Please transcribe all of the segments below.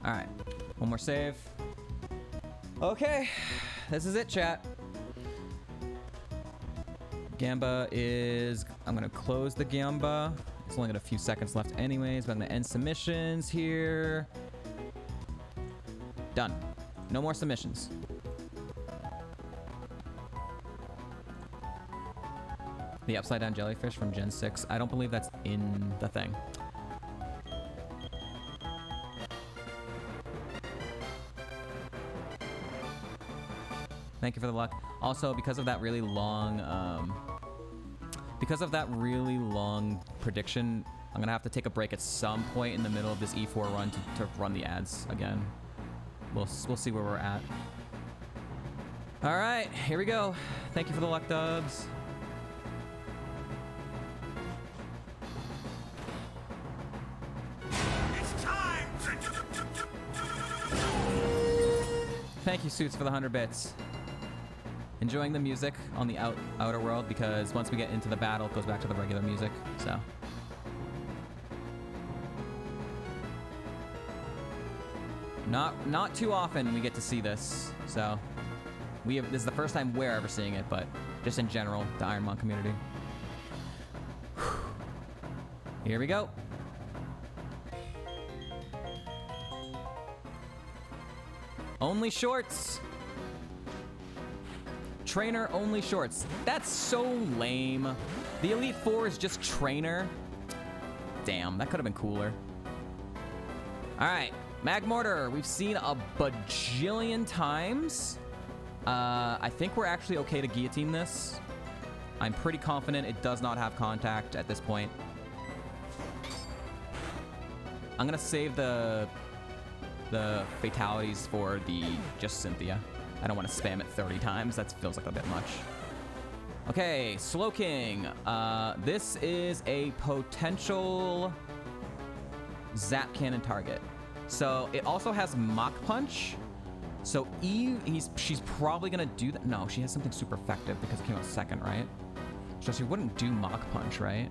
All right, one more save. Okay, this is it, chat. Gamba is, I'm gonna close the Gamba. It's only got a few seconds left anyways, but I'm gonna end submissions here. Done. No more submissions. The upside down jellyfish from Gen 6. I don't believe that's in the thing. Thank you for the luck. Also, because of that really long, prediction, I'm gonna have to take a break at some point in the middle of this E4 run to run the ads again. We'll see where we're at. All right, here we go. Thank you for the luck, dubs. Thank you, Suits, for the 100 bits. Enjoying the music on the outer world, because once we get into the battle, it goes back to the regular music, so. Not too often we get to see this, so. This is the first time we're ever seeing it, but just in general, the Ironmon community. Here we go. Only shorts. Trainer only shorts. That's so lame. The Elite Four is just trainer. Damn, that could have been cooler. All right, Mag Mortar. We've seen a bajillion times. I think we're actually okay to guillotine this. I'm pretty confident it does not have contact at this point. I'm gonna save the fatalities for the just Cynthia. I don't want to spam it 30 times. That feels like a bit much. Okay, Slow King. This is a potential Zap Cannon target. So it also has Mach Punch. So she's probably gonna do that. No, she has something super effective because it came out second, right? So she wouldn't do Mach Punch, right?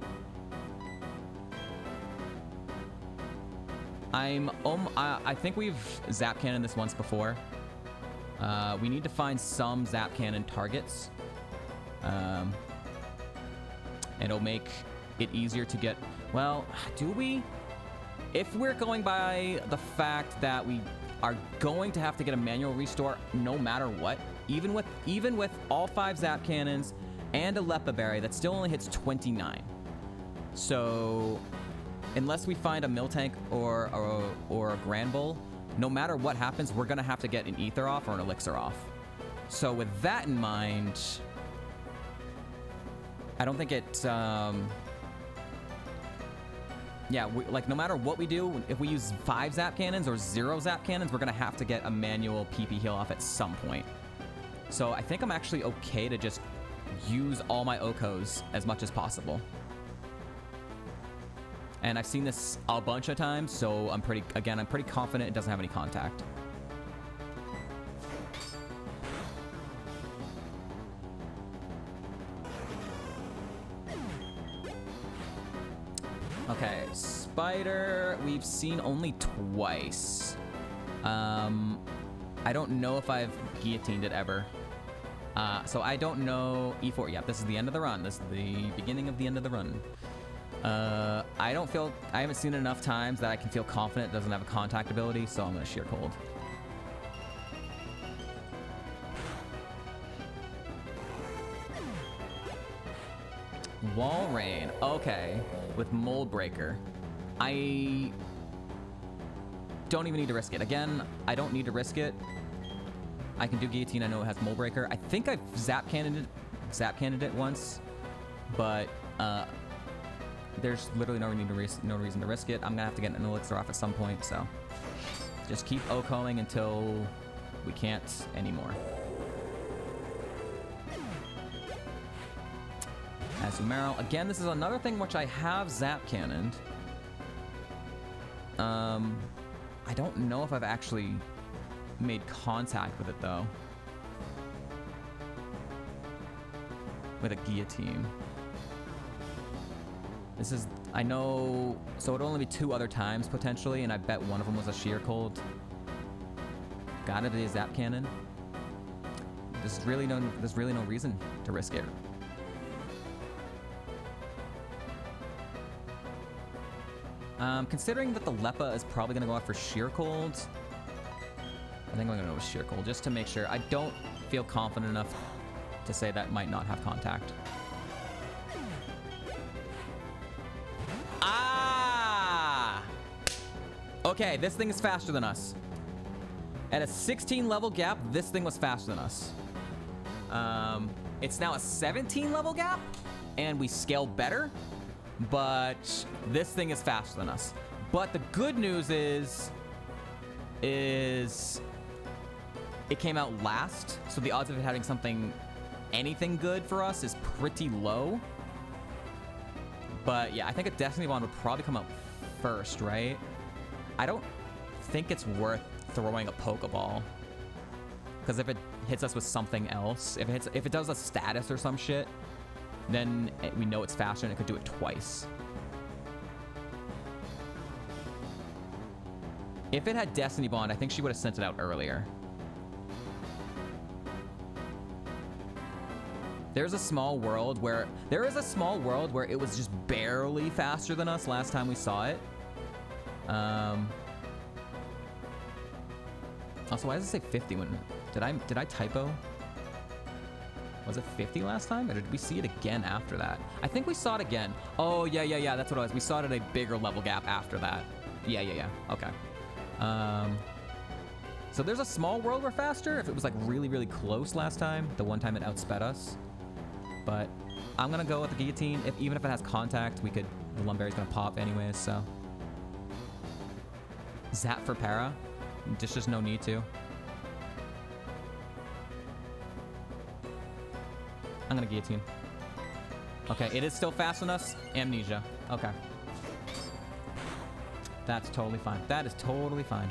I think we've Zap Cannon this once before. We need to find some Zap Cannon targets. It'll make it easier to get... Well, do we? If we're going by the fact that we are going to have to get a manual restore no matter what, even with all 5 Zap Cannons and a Lepa Berry, that still only hits 29. So... unless we find a Miltank or a Grand Bull, no matter what happens, we're gonna have to get an Ether off or an Elixir off. So with that in mind, I don't think it, yeah, like no matter what we do, if we use 5 Zap Cannons or 0 Zap Cannons, we're gonna have to get a manual PP heal off at some point. So I think I'm actually okay to just use all my Okos as much as possible. And I've seen this a bunch of times, so I'm pretty confident it doesn't have any contact. Okay, Spider, we've seen only twice. I don't know if I've guillotined it ever. So I don't know. E4, yeah, this is the end of the run. This is the beginning of the end of the run. I haven't seen it enough times that I can feel confident it doesn't have a contact ability, so I'm gonna Sheer Cold. Wall Rain, okay, with Mold Breaker. I don't even need to risk it. Again, I don't need to risk it. I can do Guillotine, I know it has Mold Breaker. I think I've Zap Cannoned it once, but, there's literally no reason to risk it. I'm gonna have to get an Elixir off at some point, so just keep Okoing until we can't anymore. Azumarill. Again, this is another thing which I have Zap Cannoned. I don't know if I've actually made contact with it though. With a Guillotine. This is I know, so it'd only be 2 other times potentially, and I bet one of them was a sheer cold. Gotta be a zap cannon. There's really no reason to risk it. Considering that the Leppa is probably gonna go out for sheer cold, I think I'm gonna go with sheer cold just to make sure. I don't feel confident enough to say that might not have contact. Ah! Okay, this thing is faster than us. At a 16 level gap, this thing was faster than us. It's now a 17 level gap, and we scale better, but this thing is faster than us. But the good news is it came out last, so the odds of it having anything good for us is pretty low. But yeah, I think a Destiny Bond would probably come out first, right? I don't think it's worth throwing a Pokeball, because if it hits us with something else, if it does a status or some shit, then we know it's faster and it could do it twice. If it had Destiny Bond, I think she would have sent it out earlier. There is a small world where it was just barely faster than us last time we saw it. Also, why does it say 50 when did I typo? Was it 50 last time, or did we see it again after that? I think we saw it again. Oh yeah, that's what it was. We saw it at a bigger level gap after that. Yeah. Okay. So there's a small world we're faster if it was like really close last time, the one time it outsped us. But I'm gonna go with the guillotine. Even if it has contact, the Lumberry's gonna pop anyways, so. Zap for para. There's just no need to. I'm gonna guillotine. Okay, it is still faster than us. Amnesia. Okay. That's totally fine. That is totally fine.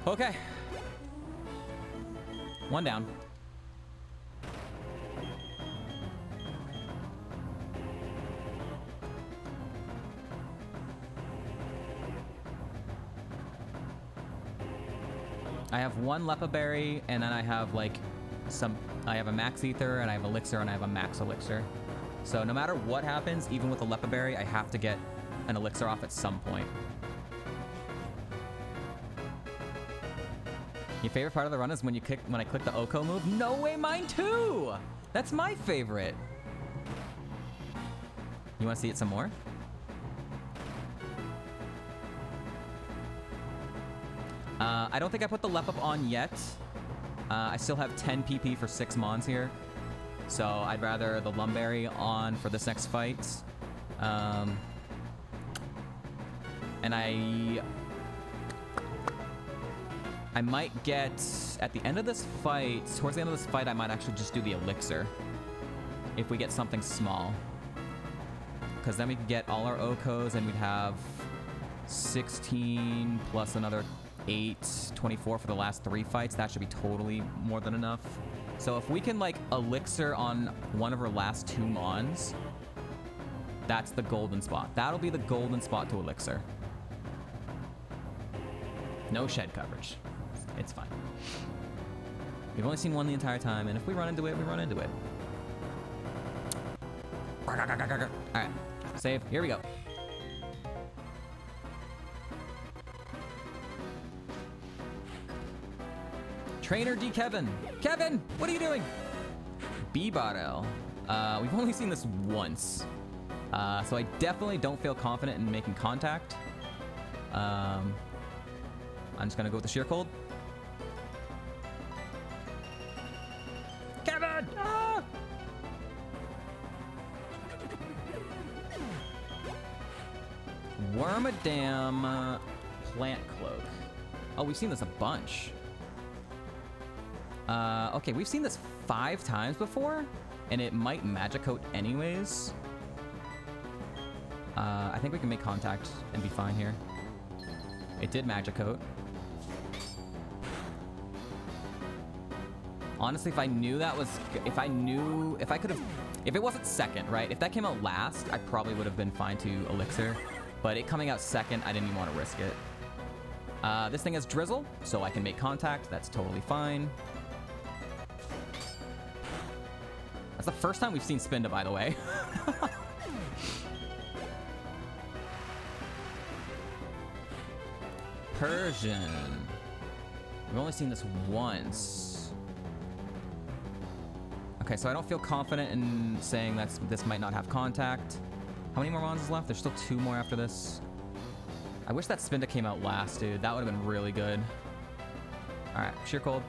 Okay. 1 down. I have 1 Leppa Berry, and then I have like I have a Max Ether, and I have Elixir, and I have a Max Elixir. So no matter what happens, even with a Leppa Berry, I have to get an Elixir off at some point. Your favorite part of the run is when I click the Oko move? No way, mine too! That's my favorite. You want to see it some more? I don't think I put the Lep up on yet. I still have 10 PP for 6 Mons here. So I'd rather the Lumberry on for this next fight. And I might get, at the end of this fight, towards the end of this fight, I might actually just do the Elixir. If we get something small. Because then we could get all our Okos, and we'd have 16 plus another 8, 24 for the last 3 fights. That should be totally more than enough. So if we can like Elixir on one of our last 2 Mons, that's the golden spot. That'll be the golden spot to Elixir. No shed coverage. It's fine. We've only seen 1 the entire time, and if we run into it, we run into it. Alright, save. Here we go. Trainer D. Kevin. Kevin, what are you doing? B-Bot-L. We've only seen this once. So I definitely don't feel confident in making contact. I'm just gonna go with the sheer cold. Kevin! Ah! Wormadam plant cloak. Oh, we've seen this a bunch. Okay, we've seen this 5 times before, and it might Magicoat anyways. I think we can make contact and be fine here. It did Magicoat. Honestly, if I knew that was, if I could have If it wasn't second, right? If that came out last, I probably would have been fine to Elixir. But it coming out second, I didn't even want to risk it. This thing has Drizzle, so I can make contact. That's totally fine. That's the first time we've seen Spinda, by the way. Persian. We've only seen this once. Okay, so I don't feel confident in saying that this might not have contact. How many more Mons is left? There's still 2 more after this. I wish that Spinda came out last, dude. That would have been really good. All right, Sheer Cold.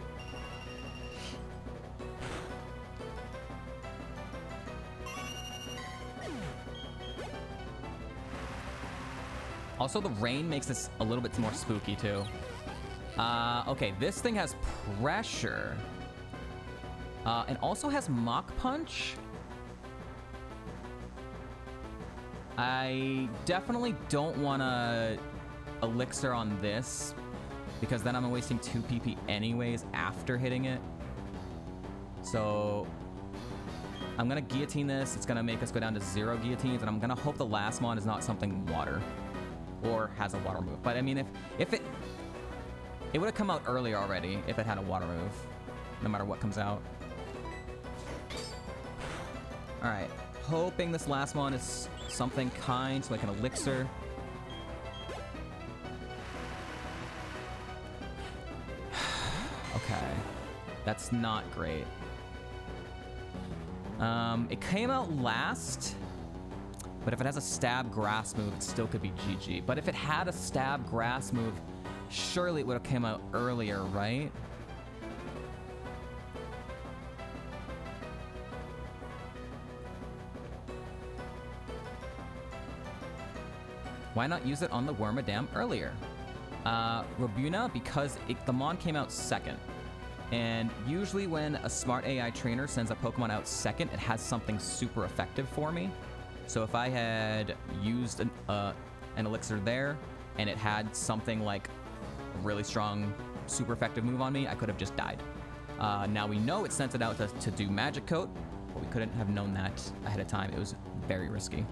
Also, the rain makes this a little bit more spooky, too. Okay, this thing has pressure. And also has Mach Punch. I definitely don't want to Elixir on this, because then I'm wasting 2 PP anyways after hitting it. So I'm going to Guillotine this. It's going to make us go down to 0 guillotines, and I'm going to hope the last mon is not something water. Or has a water move. But I mean, if it would have come out earlier already if it had a water move, no matter what comes out. All right, hoping this last one is something kind, so I can Elixir. Okay, that's not great. It came out last. But if it has a stab grass move, it still could be GG. But if it had a stab grass move, surely it would have come out earlier, right? Why not use it on the Wormadam earlier? Rabuna, because the Mon came out second. And usually when a smart AI trainer sends a Pokemon out second, it has something super effective for me. So if I had used an Elixir there, and it had something like a really strong, super effective move on me, I could have just died. Now we know it sent it out to do Magic Coat, but we couldn't have known that ahead of time. It was very risky.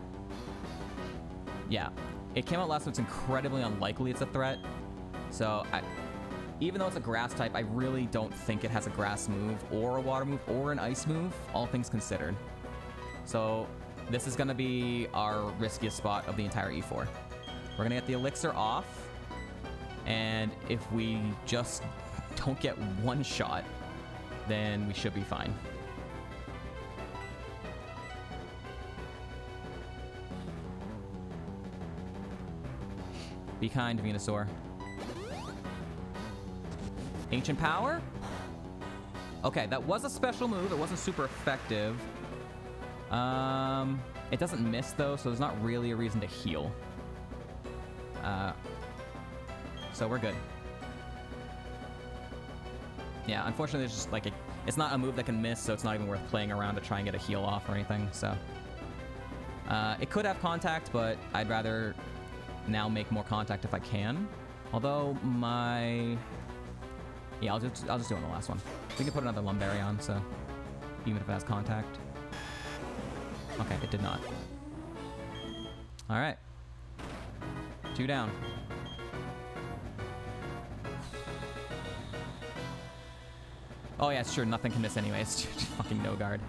Yeah, it came out last, so it's incredibly unlikely it's a threat. So even though it's a grass type, I really don't think it has a grass move, or a water move, or an ice move, all things considered. So this is going to be our riskiest spot of the entire E4. We're going to get the Elixir off, and if we just don't get one shot, then we should be fine. Be kind, Venusaur. Ancient Power? Okay, that was a special move. It wasn't super effective. It doesn't miss though, so there's not really a reason to heal. So we're good. Yeah, unfortunately, it's just like it's not a move that can miss, so it's not even worth playing around to try and get a heal off or anything. So it could have contact, but I'd rather now make more contact if I can. Although yeah, I'll just do it on the last one. We can put another Lumberry on, so even if it has contact. Okay, it did not. All right. 2 down. Oh yeah, sure, nothing can miss anyways. Fucking no guard.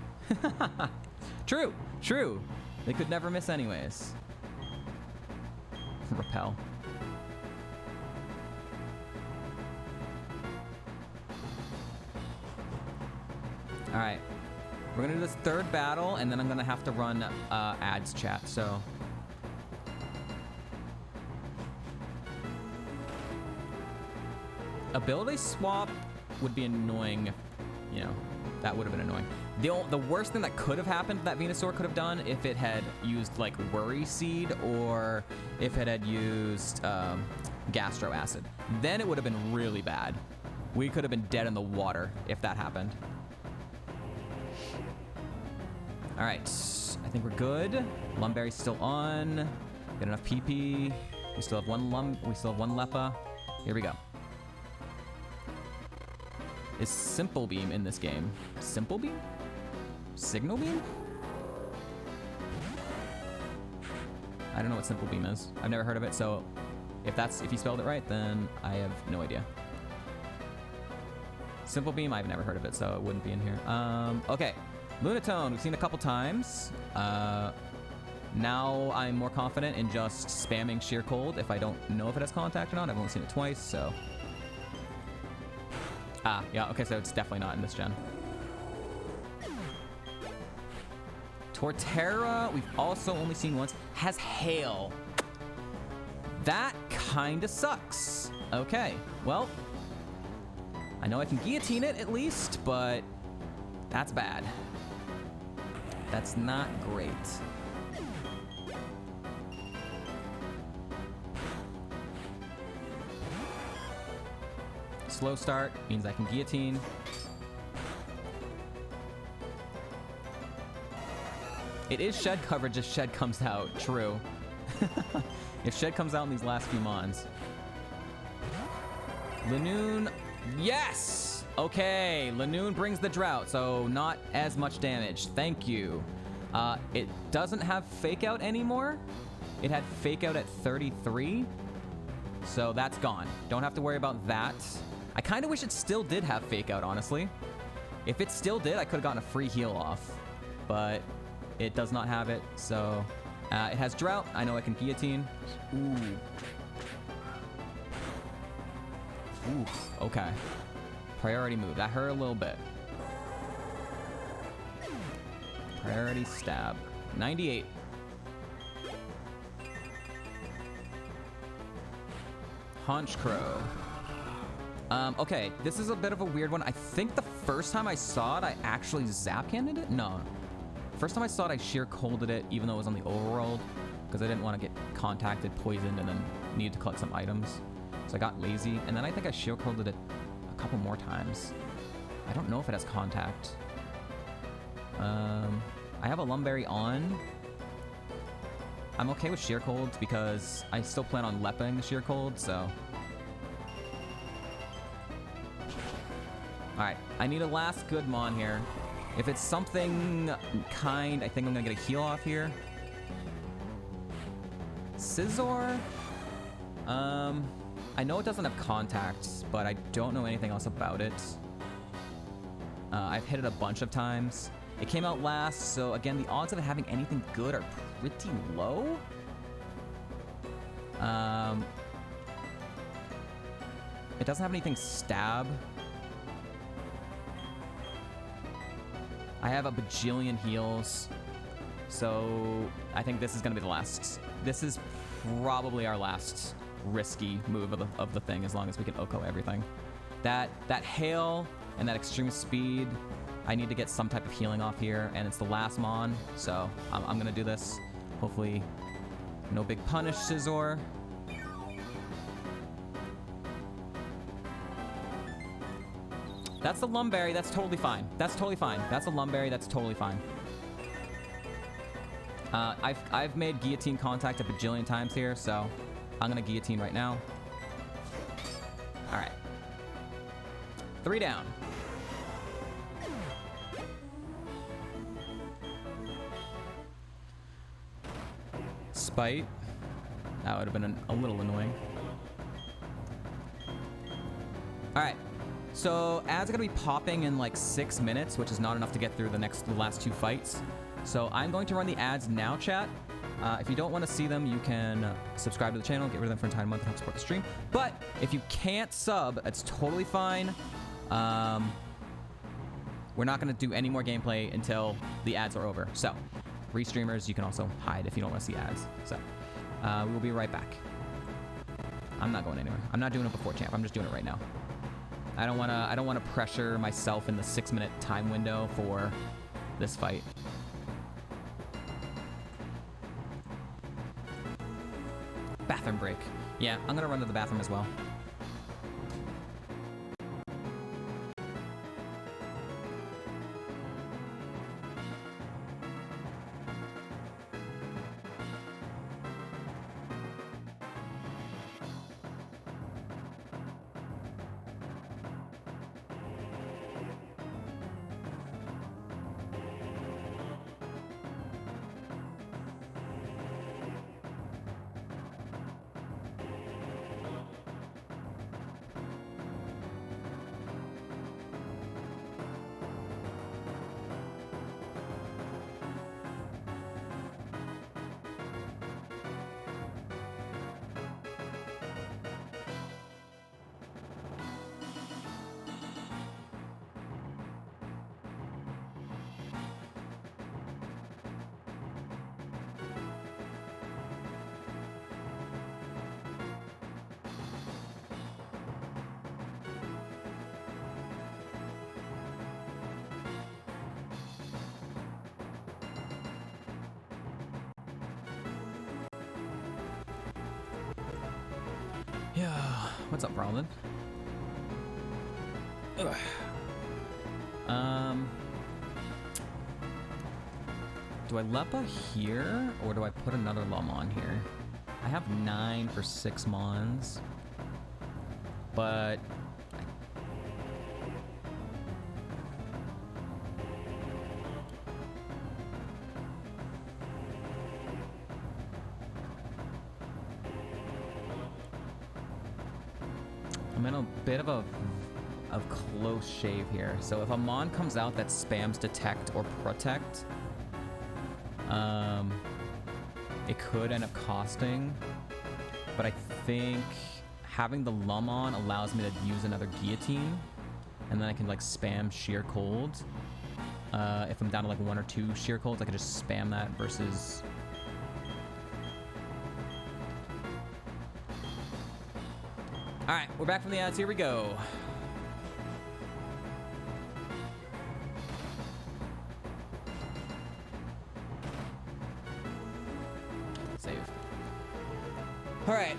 True, true. They could never miss anyways. Repel. All right. We're gonna do this 3rd battle, and then I'm gonna have to run ads chat, so. Ability swap would be annoying, you know, that would have been annoying. The worst thing that could have happened that Venusaur could have done if it had used like Worry Seed, or if it had used Gastro Acid. Then it would have been really bad. We could have been dead in the water if that happened. All right, I think we're good. Lumberry's still on. Get enough PP. We still have one Leppa. Here we go. Is Simple Beam in this game? Simple Beam? Signal Beam? I don't know what Simple Beam is. I've never heard of it, so if you spelled it right, then I have no idea. Simple Beam, I've never heard of it, so it wouldn't be in here. Okay. Lunatone, we've seen a couple times. Now I'm more confident in just spamming Sheer Cold if I don't know if it has contact or not. I've only seen it twice, so... Ah, yeah, okay, so it's definitely not in this gen. Torterra, we've also only seen once, has Hail. That kinda sucks. Okay, well... I know I can guillotine it at least, but that's bad. That's not great. Slow start means I can guillotine. It is shed coverage if shed comes out. True. If shed comes out in these last few mons. Lanoon. Yes! Okay, Lanoon brings the drought, so not as much damage. Thank you. It doesn't have fake out anymore. It had fake out at 33. So that's gone. Don't have to worry about that. I kind of wish it still did have fake out, honestly. If it still did, I could have gotten a free heal off. But it does not have it, so... it has drought. I know I can guillotine. Ooh. Ooh, okay. Priority move. That hurt a little bit. Priority stab. 98. Haunch Crow. Okay, this is a bit of a weird one. I think the first time I saw it, I actually zap cannoned it? No. First time I saw it, I sheer colded it, even though it was on the overworld, because I didn't want to get contacted, poisoned, and then needed to collect some items. So I got lazy, and then I think I sheer colded it a couple more times. I don't know if it has contact. I have a Lumberry on. I'm okay with sheer cold because I still plan on lepping the sheer cold, so... Alright, I need a last good mon here. If it's something kind, I think I'm gonna get a heal off here. Scizor? I know it doesn't have contacts, but I don't know anything else about it. I've hit it a bunch of times. It came out last, so again, the odds of it having anything good are pretty low. It doesn't have anything stab. I have a bajillion heals, so I think this is going to be the last. This is probably our last risky move of the thing, as long as we can OHKO everything. That hail and that extreme speed, I need to get some type of healing off here, and it's the last mon, so I'm going to do this. Hopefully, no big punish, Scizor. That's the Lumberry. That's totally fine. That's totally fine. That's a Lumberry. That's totally fine. I've made guillotine contact a bajillion times here, so I'm gonna guillotine right now. All right. 3 down. Spite. That would have been a little annoying. All right. So ads are gonna be popping in like 6 minutes, which is not enough to get through the last 2 fights. So I'm going to run the ads now, chat. If you don't want to see them, you can subscribe to the channel, get rid of them for an entire month, and help support the stream. But if you can't sub, that's totally fine. We're not gonna do any more gameplay until the ads are over. So, restreamers, you can also hide if you don't want to see ads. So, we will be right back. I'm not going anywhere. I'm not doing it before champ. I'm just doing it right now. I don't wanna pressure myself in the 6-minute time window for this fight. Bathroom break. Yeah, I'm gonna run to the bathroom as well. Yeah. What's up, Brandon? Ugh. Do I Leppa here, or do I put another Lum on here? I have 9 for 6 Mons, but I'm in a bit of a close shave here. So if a Mon comes out that spams Detect or Protect, it could end up costing, but I think having the Lum on allows me to use another Guillotine, and then I can like spam Sheer Cold. If I'm down to like 1 or 2 Sheer Colds, I could just spam that versus... Alright, we're back from the ads, here we go. Save. Alright.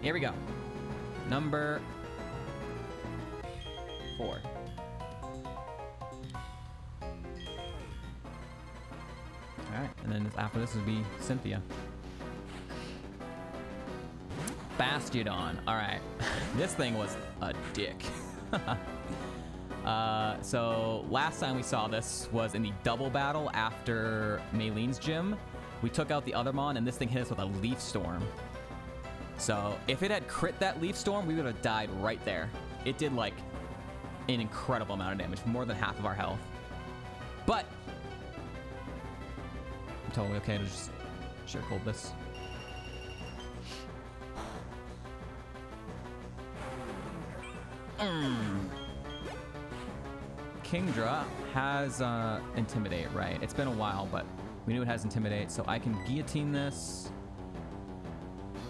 Here we go. Number 4. Alright, and then after this would be Cynthia. Bastiodon. Alright. This thing was a dick. So last time we saw this was in the double battle after Maylene's gym. We took out the other Mon and this thing hit us with a Leaf Storm. So if it had crit that Leaf Storm, we would have died right there. It did like an incredible amount of damage, more than half of our health. But I'm totally okay to just Sheer Cold this. Kingdra has Intimidate, right? It's been a while, but we knew it has Intimidate, so I can Guillotine this.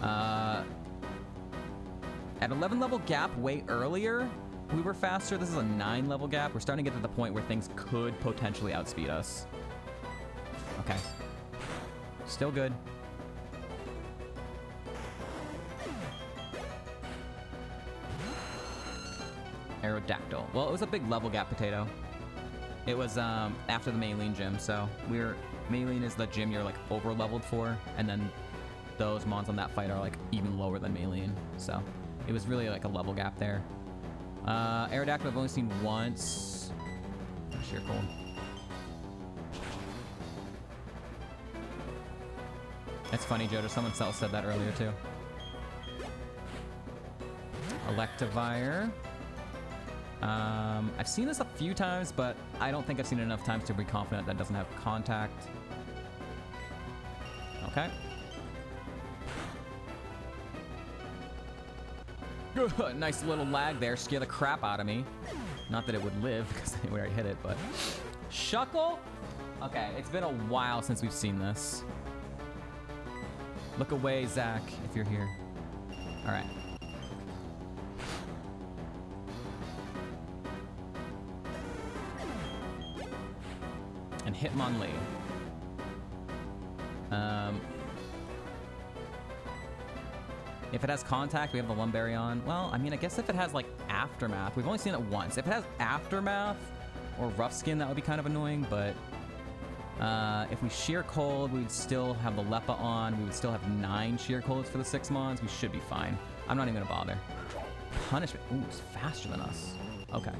At 11 level gap way earlier, we were faster. This is a 9 level gap. We're starting to get to the point where things could potentially outspeed us. Okay. Still good. Aerodactyl. Well, it was a big level gap potato. It was after the Maylene gym, so Maylene is the gym you're like over leveled for, and then those Mons on that fight are like even lower than Maylene. So it was really like a level gap there. Aerodactyl I've only seen once. Oh, Sheer Cold. That's funny, Jojo. Someone else said that earlier too. Electivire. I've seen this a few times, but I don't think I've seen it enough times to be confident that it doesn't have contact. Okay. Nice little lag there. Scare the crap out of me. Not that it would live, because we already hit it, but... Shuckle? Okay, it's been a while since we've seen this. Look away, Zach, if you're here. Alright. And Hitmonlee. If it has contact, we have the Lumbarion. Well, I mean, I guess if it has, like, Aftermath, we've only seen it once. If it has Aftermath or Rough Skin, that would be kind of annoying, but if we Sheer Cold, we'd still have the Leppa on. We would still have 9 Sheer Colds for the 6 Mons. We should be fine. I'm not even gonna bother. Punishment. Ooh, it's faster than us. Okay.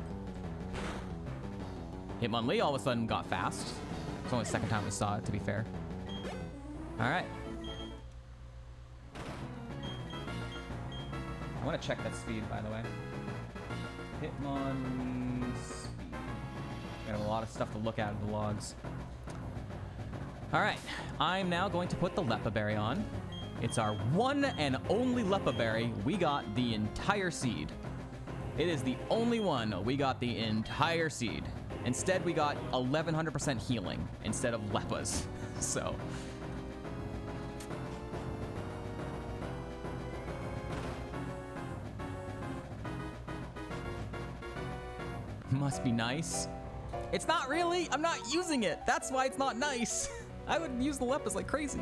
Hitmonlee all of a sudden got fast. It's only the second time we saw it, to be fair. All right. I want to check that speed, by the way. Hitmonlee speed. We have a lot of stuff to look at in the logs. All right. I'm now going to put the Leppa Berry on. It's our one and only Leppa Berry. We got the entire seed. It is the only one. We got the entire seed. Instead, we got 1100% healing instead of Leppas. So. Must be nice. It's not really. I'm not using it. That's why it's not nice. I would use the Leppas like crazy.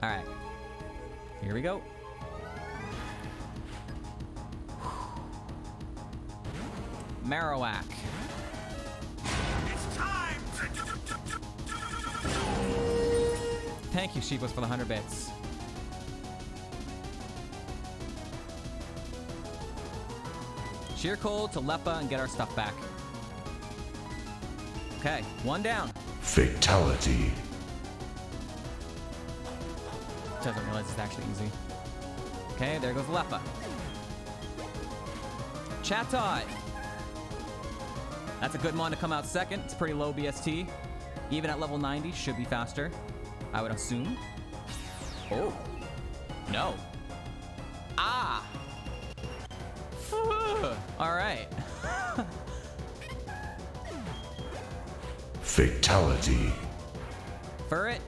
All right. Here we go. Marowak. It's time. Thank you, Sheepos, for the 100 bits. Sheer Cold to Leppa and get our stuff back. Okay, one down. Fatality. Doesn't realize it's actually easy. Okay, there goes Leppa. Chatot. That's a good mon to come out second. It's pretty low BST. Even at level 90, should be faster, I would assume. Oh. No. Ah. All right. Fatality. Furret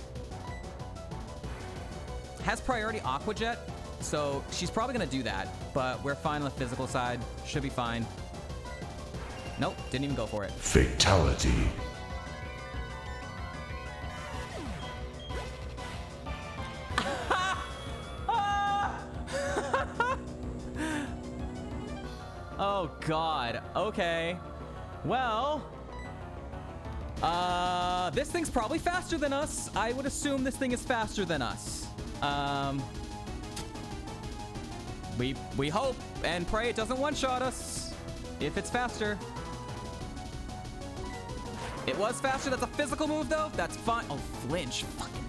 has priority Aqua Jet, so she's probably gonna do that, but we're fine on the physical side. Should be fine. Nope, didn't even go for it. Fatality. Oh god. Okay. Well, this thing's probably faster than us. I would assume this thing is faster than us. We hope and pray it doesn't one-shot us if it's faster. It was faster. That's a physical move, though. That's fine. Oh, flinch. Fucking.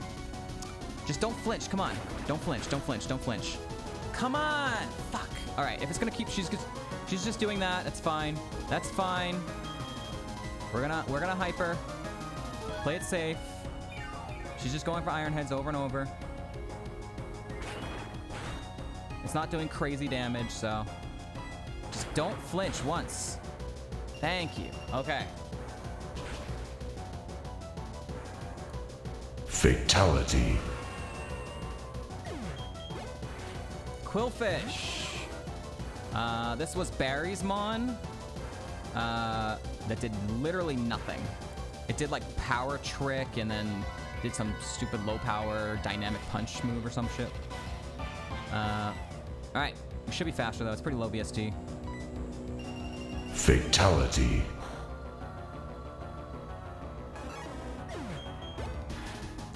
Just don't flinch. Come on. Don't flinch. Don't flinch. Don't flinch. Come on. Fuck. All right. If it's gonna keep, she's just doing that. That's fine. That's fine. We're gonna hyper. Play it safe. She's just going for Iron Heads over and over. It's not doing crazy damage, so just don't flinch once. Thank you. Okay. Fatality. Quillfish. This was Barry's mon. That did literally nothing. It did like power trick and then did some stupid low power dynamic punch move or some shit. All right, we should be faster though. It's pretty low BST. Fatality.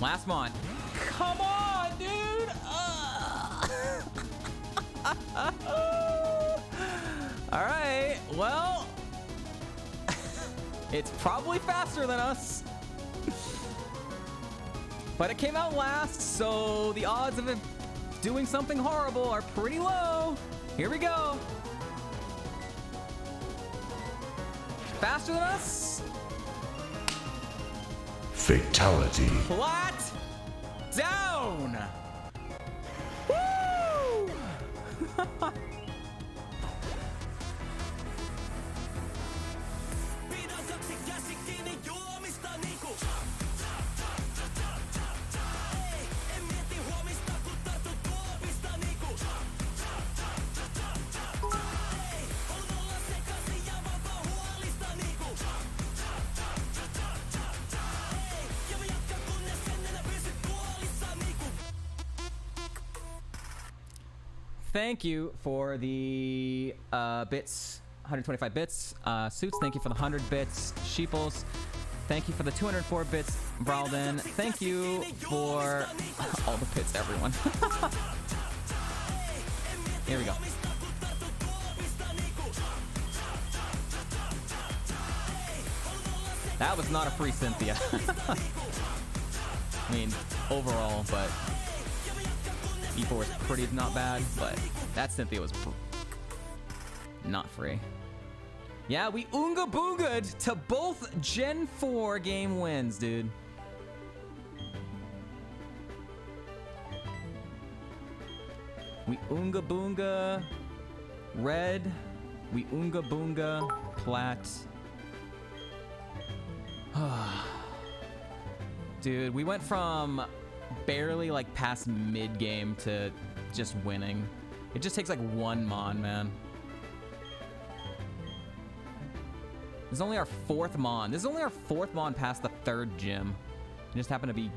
Last mon. Come on, dude. All right. Well, it's probably faster than us. But it came out last, so the odds of it doing something horrible are pretty low. Here we go. Faster than us. Fatality. Flat down. Woo! Thank you for the bits, 125 bits. Suits, thank you for the 100 bits. Sheeples, thank you for the 204 bits. Bralden, thank you for all the bits, everyone. Here we go. That was not a free Cynthia. I mean, overall, but E4 was pretty not bad, but that Cynthia was not free. Yeah, we oonga boonga'd to both Gen 4 game wins, dude. We oonga boonga red. We oonga boonga plat. Dude, we went from barely like past mid game to just winning. It just takes like one mon, man. This is only our fourth mon. This is only our fourth mon past the third gym. It just happened to be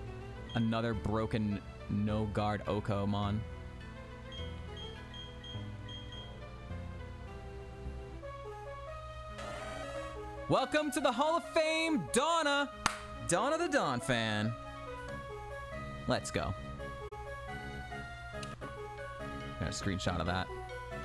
Another broken no guard Okomon. Welcome to the Hall of Fame, Donna! Donna the Donphan. Let's go. Got a screenshot of that.